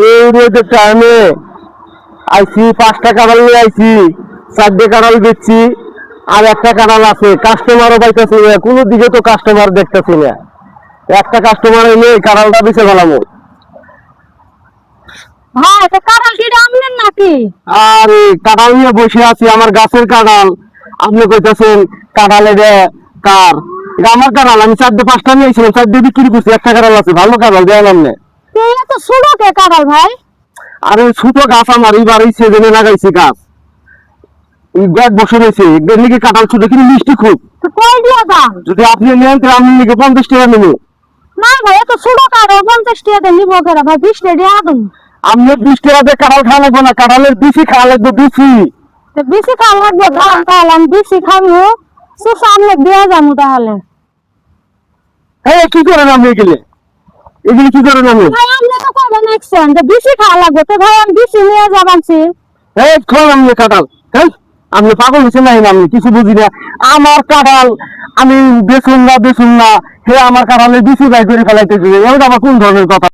এই রোদের টাইমে আইছি 5টা কাঁঠাল নিয়ে আইছি, 4টে কাঁঠাল বেচছি, আর একটা কাঁঠাল আছে। কাস্টমারও পাইতেছি না, কোনো দিকে তো কাস্টমার দেখতেছি না। একটা কাস্টমার এলে কাঁঠালটা বেচে ফেলাম। ভাই তো কাঁঠাল কি আমনেন নাকি? আর এই কাঁঠাল নিয়ে বসে আছি, আমার গাছের কাঁঠাল। আপনি কইতেছেন কাঁঠাল এটা কার? এটা আমার কাঁঠাল। আমি 4টে 5টা নিয়ে আইছিলাম, 4টে বিক্রি করছি। একটা কাঁঠাল আছে, ভালো কাঁঠাল দেয়ালাম না। এত ছোট কে কাঁঠাল ভাই? আর ওই ছোট গাছ আমার এইবার এই সিজনে লাগাইছি গাছ। এই 1 বছর হয়েছে, এর লিগে কাঁঠাল ছোট কিন্তু মিষ্টি খুব। তো কই দিয়া দাম? যদি আপনি নেন তাহলে আমি লিগে 50 টাকা নেব। না ভাই এত ছোট কাঁঠাল 50 টাকা দিয়ে নিবো কেন ভাই? 20 টাকা দিয়ে আদম। আপনি 20 টাকা দিয়ে কাঁঠাল খাওয়া লাগবে না, কাঁঠালের বিচি খাওয়া লাগবে, বিচি। তো বেশি খাওয়া লাগবে দাম, তাহলে আমি বেশি খাবো। সামনে দিয়ে যাবো তাহলে। হ্যাঁ, কি করেন আপনি এগুলো? এগুলি কি করেন আপনি? ভাই আপনি তো কবে নেকছেন যে বেশি খাওয়া লাগবে, তো ভাই আমি বেশি নিয়ে যাবানছি। এই খান আপনি কাঁঠাল। হ্যাঁ, আপনি পাগল হয়েছেন না? আমি কিছু বুঝি না। আমার কাঁঠাল আমি বেচুন না, হে আমার কাঁঠালের বিচি বাই করে ফেলাইতেছি। এবার আবার কোন ধরনের কথা?